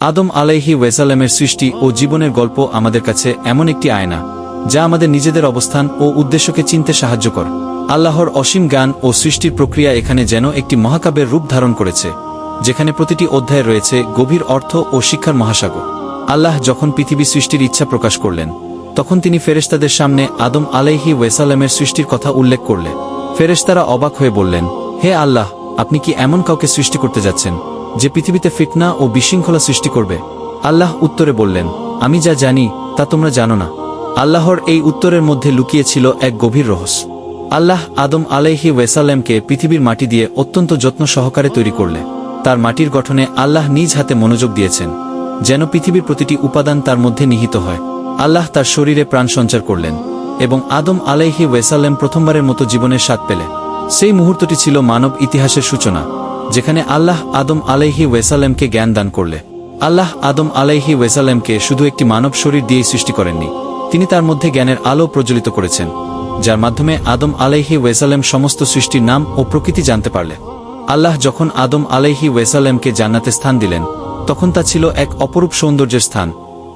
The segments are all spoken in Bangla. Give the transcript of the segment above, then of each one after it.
আদম আলাইহি ওয়াসাল্লামের সৃষ্টি ও জীবনের গল্প আমাদের কাছে এমন একটি আয়না যা আমাদের নিজেদের অবস্থান ও উদ্দেশ্যকে চিনতে সাহায্য করে। আল্লাহর অসীম জ্ঞান ও সৃষ্টির প্রক্রিয়া এখানে যেন একটি মহাকাব্যের রূপ ধারণ করেছে, যেখানে প্রতিটি অধ্যায়ে রয়েছে গভীর অর্থ ও শিক্ষার মহাসাগর। আল্লাহ যখন পৃথিবী সৃষ্টির ইচ্ছা প্রকাশ করলেন, তখন তিনি ফেরেশতাদের সামনে আদম আলাইহি ওয়াসাল্লামের সৃষ্টির কথা উল্লেখ করলেন। ফেরেশতারা অবাক হয়ে বললেন, হে আল্লাহ, আপনি কি এমন কাউকে সৃষ্টি করতে যাচ্ছেন যে পৃথিবীতে ফিতনা ও বিশৃঙ্খলা সৃষ্টি করবে? আল্লাহ উত্তরে বললেন, আমি যা জানি তা তোমরা জানো না। আল্লাহর এই উত্তরের মধ্যে লুকিয়ে ছিল এক গভীর রহস্য। আল্লাহ আদম আলাইহি ওয়াসাল্লামকে পৃথিবীর মাটি দিয়ে অত্যন্ত যত্ন সহকারে তৈরি করলে। তার মাটির গঠনে আল্লাহ নিজ হাতে মনোযোগ দিয়েছেন, যেন পৃথিবীর প্রতিটি উপাদান তার মধ্যে নিহিত হয়। আল্লাহ তার শরীরে প্রাণ সঞ্চার করলেন এবং আদম আলাইহি ওয়াসাল্লাম প্রথমবারের মতো জীবনের স্বাদ পেলে। সেই মুহূর্তটি ছিল মানব ইতিহাসের সূচনা, যেখানে আল্লাহ আদম আলাইহি ওয়াসাল্লামকে জ্ঞান দান করলে। আল্লাহ আদম আলাইহি ওয়াসাল্লামকে শুধু একটি মানব শরীর দিয়েই সৃষ্টি করেননি, তিনি তার মধ্যে জ্ঞানের আলো প্রজ্বলিত করেছেন, যার মাধ্যমে আদম আলাইহি ওয়াসাল্লাম সমস্ত সৃষ্টির নাম ও প্রকৃতি জানতে পারলেন। আল্লাহ যখন আদম আলাইহি ওয়াসাল্লামকে জান্নাতে স্থান দিলেন, তখন তা ছিল এক অপরূপ সৌন্দর্যের স্থান,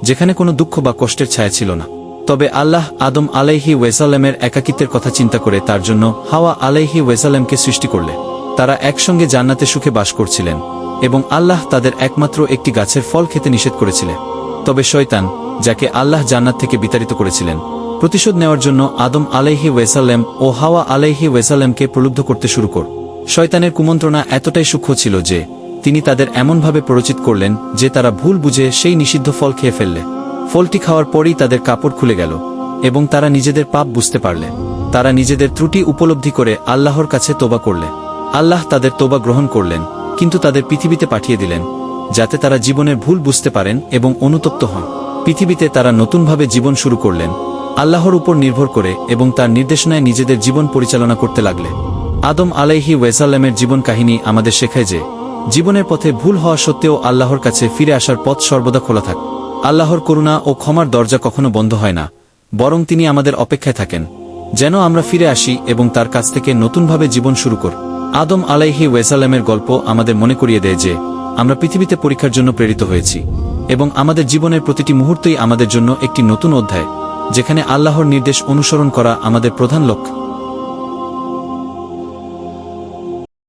যেখানে কোনো দুঃখ বা কষ্টের ছায়া ছিল না। তবে আল্লাহ আদম আলাইহি ওয়াসাল্লামের একাকিত্বের কথা চিন্তা করে তার জন্য হাওয়া আলাইহি ওয়াসাল্লামকে সৃষ্টি করলে। তারা একসঙ্গে জান্নাতে সুখে বাস করছিলেন এবং আল্লাহ তাদের একমাত্র একটি গাছের ফল খেতে নিষেধ করেছিলেন। তবে শয়তান, যাকে আল্লাহ জান্নাত থেকে বিতাড়িত করেছিলেন, প্রতিশোধ নেওয়ার জন্য আদম আলাইহি ওয়াসাল্লাম ও হাওয়া আলাইহি ওয়াসাল্লামকে প্রলুব্ধ করতে শুরু করে। শয়তানের কুমন্ত্রণা এতটাই সূক্ষ্ম ছিল যে তিনি তাদের এমনভাবে প্ররোচিত করলেন যে তারা ভুল বুঝে সেই নিষিদ্ধ ফল খেয়ে ফেললে। ফলটি খাওয়ার পরই তাদের কাপড় খুলে গেল এবং তারা নিজেদের পাপ বুঝতে পারলে। তারা নিজেদের ত্রুটি উপলব্ধি করে আল্লাহর কাছে তোবা করলে। আল্লাহ তাদের তোবা গ্রহণ করলেন, কিন্তু তাদের পৃথিবীতে পাঠিয়ে দিলেন যাতে তারা জীবনের ভুল বুঝতে পারেন এবং অনুতপ্ত হন। পৃথিবীতে তারা নতুনভাবে জীবন শুরু করলেন, আল্লাহর উপর নির্ভর করে এবং তার নির্দেশনায় নিজেদের জীবন পরিচালনা করতে লাগলে। আদম আলাইহি ওয়াসাল্লামের জীবন কাহিনী আমাদের শেখায় যে জীবনের পথে ভুল হওয়া সত্ত্বেও আল্লাহর কাছে ফিরে আসার পথ সর্বদা খোলা থাকে। আল্লাহর করুণা ও ক্ষমার দরজা কখনো বন্ধ হয় না, বরং তিনি আমাদের অপেক্ষায় থাকেন যেন আমরা ফিরে আসি এবং তার কাছ থেকে নতুনভাবে জীবন শুরু করি। আদম আলাইহি ওয়াসাল্লামের গল্প আমাদের মনে করিয়ে দেয় যে আমরা পৃথিবীতে পরীক্ষার জন্য প্রেরিত হয়েছি এবং আমাদের জীবনের প্রতিটি মুহূর্তই আমাদের জন্য একটি নতুন অধ্যায়, যেখানে আল্লাহর নির্দেশ অনুসরণ করা আমাদের প্রধান লক্ষ্য।